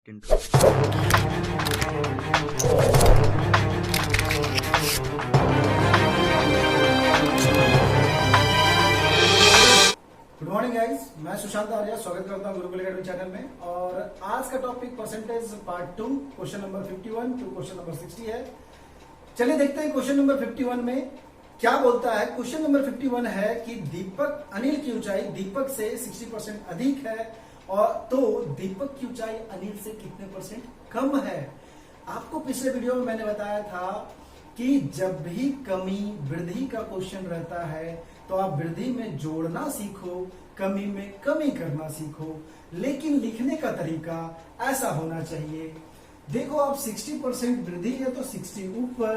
Intro. Good morning guys, मैं सुशांत आर्या स्वागत करता हूं गुरुकुल एकेडमी चैनल में। और आज का topic percentage part 2 question number 51 to question number 60 है। चलिए देखते हैं क्वेश्चन नंबर 51 में क्या बोलता है। क्वेश्चन नंबर 51 है कि दीपक अनिल की ऊंचाई दीपक से 60% अधिक है और तो दीपक की ऊंचाई अनिल से कितने परसेंट कम है। आपको पिछले वीडियो में मैंने बताया था कि जब भी कमी वृद्धि का क्वेश्चन रहता है तो आप वृद्धि में जोड़ना सीखो, कमी में कमी करना सीखो, लेकिन लिखने का तरीका ऐसा होना चाहिए। देखो आप 60% वृद्धि है तो 60 ऊपर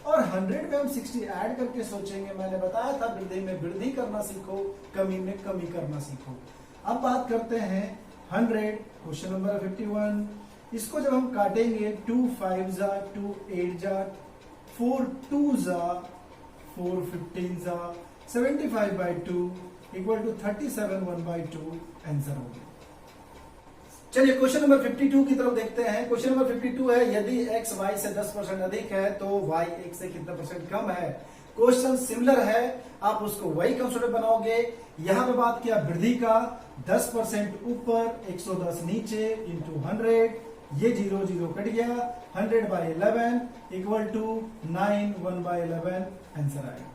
और 100 में हम 60 ऐड करके सोचेंगे। मैंने बताया था वृद्धि में वृद्धि करना सीखो, कमी में कमी करना सीखो। अब बात करते हैं 100 क्वेश्चन नंबर 51। इसको जब हम काटेंगे 2 5 जा 2 8 जा 4 2 जा 4 15 जा 75/2 इक्वल टू 37/1/2 आंसर हो गया। चलिए क्वेश्चन नंबर 52 की तरफ देखते हैं। क्वेश्चन नंबर 52 है यदि x y से 10% अधिक है तो y x से कितना परसेंट कम है। क्वेश्चन सिमिलर है, आप उसको वही कंसेप्ट बनाओगे। यहां पे बात किया वृद्धि का 10% ऊपर 110 नीचे इंटू 100, ये 0 0 कट गया 100/11 इक्वल टू 9 1/11 आंसर आएगा।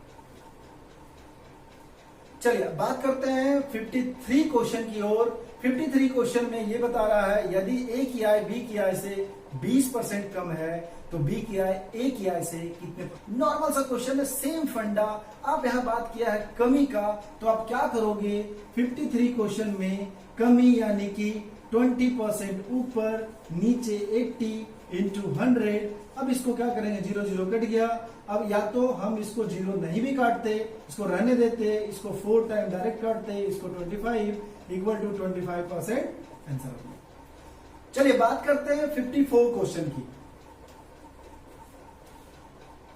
चलिए बात करते हैं 53 क्वेश्चन की ओर। 53 क्वेश्चन में ये बता रहा है यदि ए की आय बी की आय से 20% कम है तो बी की आय ए की आय से कितने। नॉर्मल सा क्वेश्चन है, सेम फंडा। आप यहां बात किया है कमी का, तो आप क्या करोगे 53 क्वेश्चन में कमी यानी कि 20% ऊपर नीचे 80 इंटू 100। अब इसको क्या करेंगे 0 0 कट गया। अब या तो हम इसको 0 नहीं भी काटते, इसको रहने देते, इसको 4 टाइम डायरेक्ट काटते, इसको 25 इक्वल टू 25% आंसर हो गया। चलिए बात करते हैं 54 क्वेश्चन की।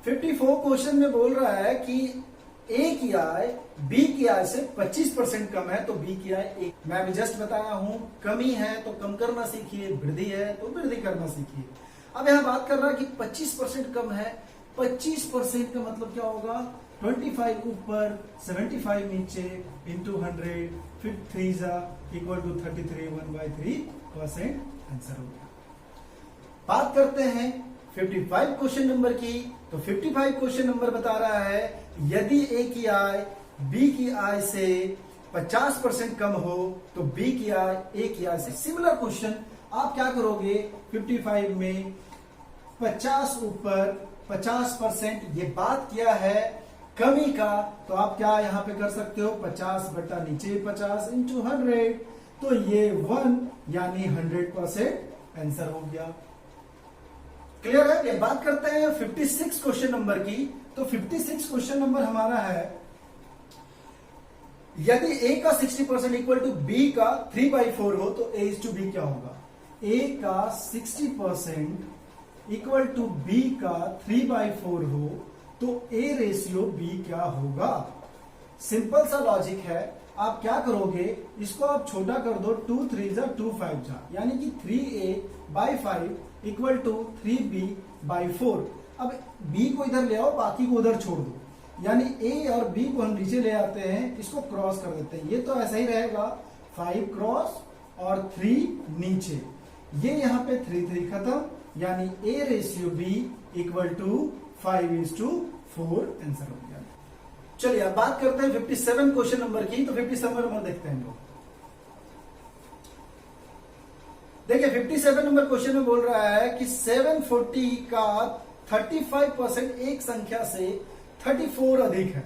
54 क्वेश्चन में बोल रहा है कि ए की आय बी की आय से 25% कम है तो बी की आय ए। मैं अभी जस्ट बताया हूं कमी है तो कम करना सीखिए, वृद्धि है तो वृद्धि करना सीखिए। अब यहां बात कर रहा है कि 25% कम है। 25% का मतलब क्या होगा 25 ऊपर 75 नीचे इंटू 100 फिर 3 जा इक्वल टू 33 1/3% आंसर हो गया। बात करते हैं 55 क्वेश्चन नंबर की। तो 55 क्वेश्चन नंबर बता रहा है यदि ए की आय बी की आय से 50% कम हो तो बी की आय ए की आय से। सिमिलर क्वेश्चन आप क्या करोगे 55 में 50 ऊपर 50%, ये बात किया है कमी का, तो आप क्या यहां पे कर सकते हो 50 बटा नीचे 50 इंटू 100, तो ये 1 यानी 100% आंसर हो गया। क्लियर है। ये बात करते हैं 56 क्वेश्चन नंबर की। तो 56 क्वेश्चन नंबर हमारा है यदि ए का 60% इक्वल टू बी का 3/4 हो तो ए इज टू बी क्या होगा। ए का 60% इक्वल टू बी का 3/4 हो तो ए रेशियो बी क्या होगा। सिंपल सा लॉजिक है। आप क्या करोगे इसको आप छोटा कर दो 2 3 जा 2 5 जा यानी कि 3a/5 इक्वल टू 3b/4। अब b को इधर ले आओ, बाकी को उधर छोड़ दो, यानी a और b को हम नीचे ले आते हैं, इसको क्रॉस कर देते हैं। ये तो ऐसा ही रहेगा 5 क्रॉस और 3 नीचे, ये यहां पे 3 3 खत्म, यानी a ratio b equal to 5:4 answer हो गया। चलिए अब बात करते हैं 57 क्वेश्चन नंबर की। तो 57 नंबर देखते हैं लोग। देखिए 57 नंबर क्वेश्चन में बोल रहा है कि 740 का 35% एक संख्या से 34 अधिक है।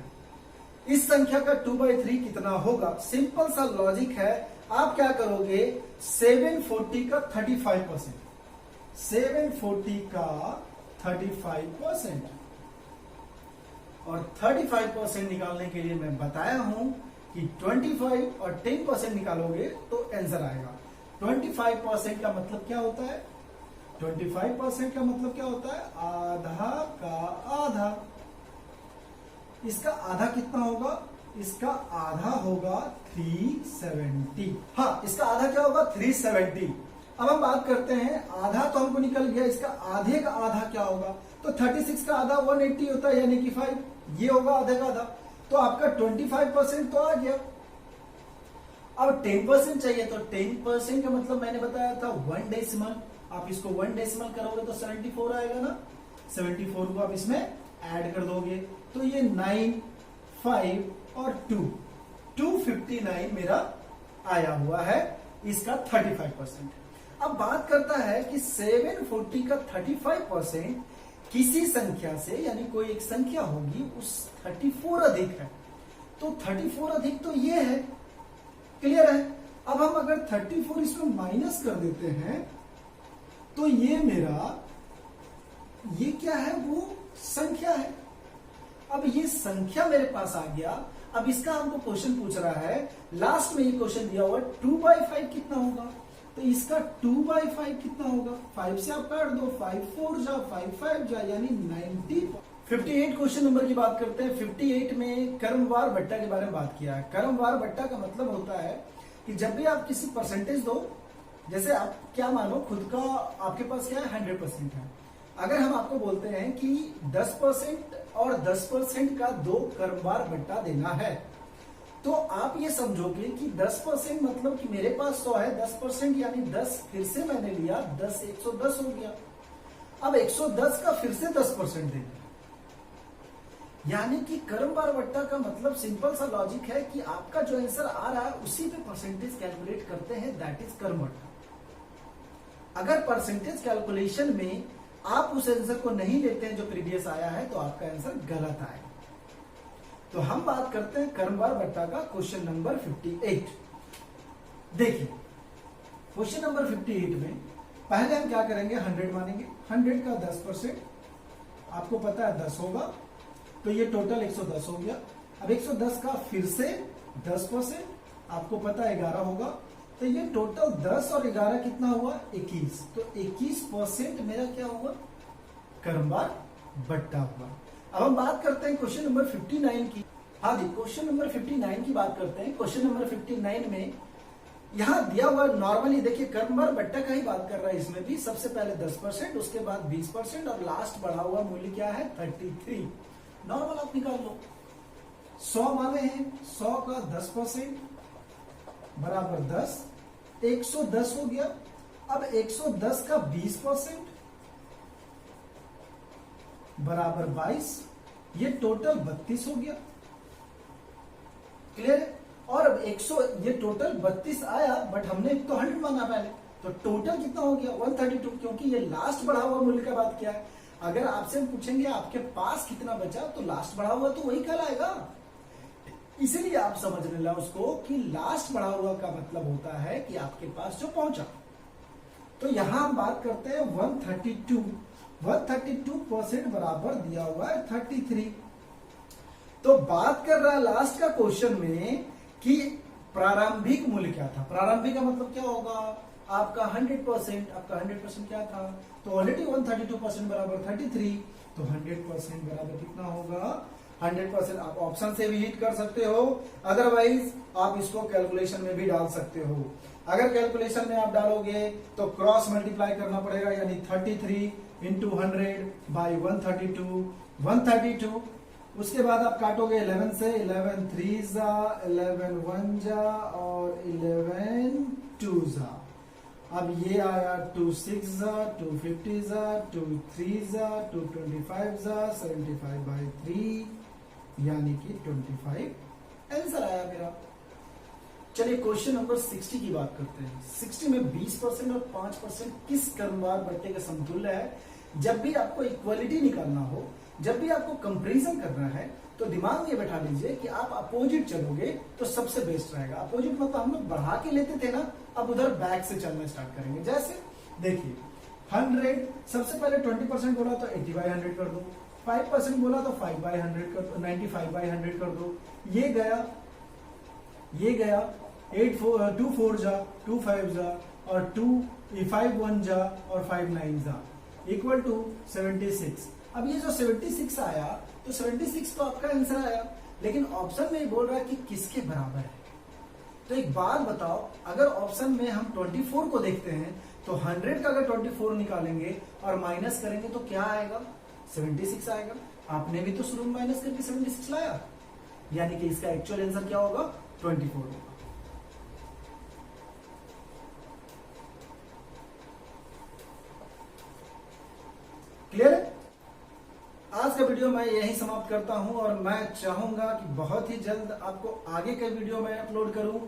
इस संख्या का 2/3 कितना होगा। सिंपल सा लॉजिक है। आप क्या करोगे 740 का 35%, 740 का 35% और 35% निकालने के लिए मैं बताया हूं कि 25 और 10% निकालोगे तो आंसर आएगा। 25% का मतलब क्या होता है 25% का मतलब क्या होता है आधा का आधा। इसका आधा कितना होगा, इसका आधा होगा 370। हाँ, इसका आधा क्या होगा 370। अब हम बात करते हैं, आधा तो हमको निकल गया, इसका आधे का आधा क्या होगा, तो 36 का आधा 180 होता है, यानी कि 5, ये होगा आधे का आधा, तो आपका 25% तो आ गया। अब 10% चाहिए, तो 10% का मतलब मैंने बताया था 1 डेसिमल, आप इसको 1 डेसिमल करोगे तो 74 आएगा ना, 74 को आप इसमें ऐड कर दोगे, तो ये 9, 5 और 259 मेरा आया हुआ है इसका 35%। अब बात करता है कि 740 का 35% किसी संख्या से, यानी कोई एक संख्या होगी उस 34 अधिक है, तो 34 अधिक तो ये है, क्लियर है। अब हम अगर 34 इसमें माइनस कर देते हैं तो ये मेरा, ये क्या है, वो संख्या है। अब ये संख्या मेरे पास आ गया। अब इसका हमको क्वेश्चन पूछ रहा है, लास्ट में ये क्वेश्चन दिया हुआ 2/5 कितना होगा, तो इसका 2/5 कितना होगा, 5 से आप काट दो, 5 4 जा, 5 5 जा, यानी 90। 58 क्वेश्चन नंबर की बात करते हैं। 58 में क्रमवार बट्टा के बारे में बात किया है। क्रमवार बट्टा का मतलब होता है कि जब भी आप किसी परसेंटेज दो, जैसे आप क्या मानो खुद का आपके पास क्या है 100% है, अगर हम आपको बोलते हैं कि 10% और 10% का 2 क्रमवार बट्टा देना है, तो आप ये समझोगे कि 10% मतलब कि मेरे पास 100 है, 10% यानी 10 फिर से मैंने लिया, 10 110 हो गया। अब 110 का फिर से 10% देंगे, यानी कि क्रमवार बट्टा का मतलब सिंपल सा लॉजिक है कि आपका जो आंसर आ रहा है उसी पे परसेंटेज कैलकुलेट करते हैं, दैट इज क्रम बट्टा। अगर परसेंटेज कैलकुलेशन में आप उस आंसर को नहीं लेते हैं जो प्रीवियस आया है, तो आपका आंसर गलत आएगा। तो हम बात करते हैं क्रमवार बट्टा का क्वेश्चन नंबर 58। देखिए क्वेश्चन नंबर 58 में पहले हम क्या करेंगे, 100 मानेंगे। 100 का 10% आपको पता है 10 होगा, तो ये टोटल 110 हो गया। अब 110 का फिर से 10% आपको पता है 11 होगा, तो ये टोटल 10 और 11 कितना हुआ 21, तो 21% मेरा क्या हुआ क्रमवार बट्टा हुआ। अब हम बात करते हैं क्वेश्चन नंबर 59 की। हाँ जी, क्वेश्चन नंबर 59 की बात करते हैं। क्वेश्चन नंबर 59 में यहां दिया हुआ नॉर्मली देखिए क्रमवार बट्टा का ही बात कर रहा है, इसमें भी सबसे पहले 10%, उसके बाद 20% और लास्ट बढ़ा हुआ मूल्य क्या है 33। नॉर्मल आप निकाल लो, 100 माने हैं, 100 का 10% बराबर 10, 110 हो गया। अब 110 का 20% बराबर 22, ये टोटल 32 हो गया, क्लियर है। और अब 100 ये टोटल 32 आया, बट हमने तो 100 मांगा पहले, तो टोटल कितना हो गया 132, क्योंकि ये लास्ट बढ़ा हुआ मूल्य का बात किया है। अगर आपसे हम पूछेंगे आपके पास कितना बचा, तो लास्ट बढ़ा हुआ तो वही कहलाएगा। इसीलिए आप समझ लेना उसको कि लास्ट बढ़ा हुआ का मतलब होता है कि आपके पास जो पहुंचा। तो यहां हम बात करते हैं 132% बराबर दिया हुआ है 33। तो बात कर रहा है लास्ट का क्वेश्चन में कि प्रारंभिक मूल्य क्या था। प्रारंभिक का मतलब क्या होगा आपका 100%, आपका 100% क्या था, तो ऑलरेडी 132% बराबर 33, तो 100% बराबर कितना होगा 100%। आप ऑप्शन से भी हिट कर सकते हो, अदरवाइज आप इसको कैलकुलेशन में भी डाल सकते हो। अगर कैलकुलेशन में आप डालोगे तो क्रॉस मल्टीप्लाई करना पड़ेगा, यानी 33 इंटू 100 बाई 132, उसके बाद आप काटोगे 11 से, 11 3 जा, 11 1 जा और 11 2 जा। अब ये आया 2 6 जा, 2 50 जा, 2 3 जा, 2 25 जा, 75/3 यानी कि 25 आंसर आया मेरा। चलिए क्वेश्चन नंबर 60 की बात करते हैं। 60 में 20% और 5% किस क्रमवार बट्टे के समतुल्य है। जब भी आपको इक्वलिटी निकालना हो, जब भी आपको कंपैरिजन करना है, तो दिमाग में बैठा लीजिए कि आप अपोजिट चलोगे तो सबसे बेस्ट रहेगा। अपोजिट मतलब हम लोग बढ़ा के लेते थे ना, अब उधर बैक से चलना स्टार्ट करेंगे। जैसे देखिए 100 सबसे पहले 20% बोला तो 80/100 कर दो, 5% बोला तो 5/100 कर दो, 95/100 कर दो। ये गया 2 4 जा, 2 5 जा और 2 5 1 जा और 5 9 जा इक्वल टू 76। अब ये जो 76 आया, तो 76 तो आपका आंसर आया, लेकिन ऑप्शन में बोल रहा है कि किसके बराबर है। तो एक बात बताओ, अगर ऑप्शन में हम 24 को देखते हैं तो 100 का अगर 24 निकालेंगे और माइनस करेंगे तो क्या आएगा? 76 आएगा। आपने भी तो शुरू में माइनस करके 76 लाया, यानी कि इसका एक्चुअल आंसर क्या होगा? 24 होगा। क्लियर है? आज का वीडियो मैं यही समाप्त करता हूं और मैं चाहूंगा कि बहुत ही जल्द आपको आगे के वीडियो में अपलोड करूं।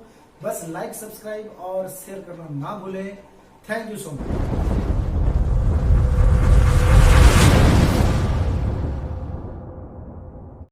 बस लाइक, सब्सक्राइब और शेयर करना ना भूलें। Thank you so much.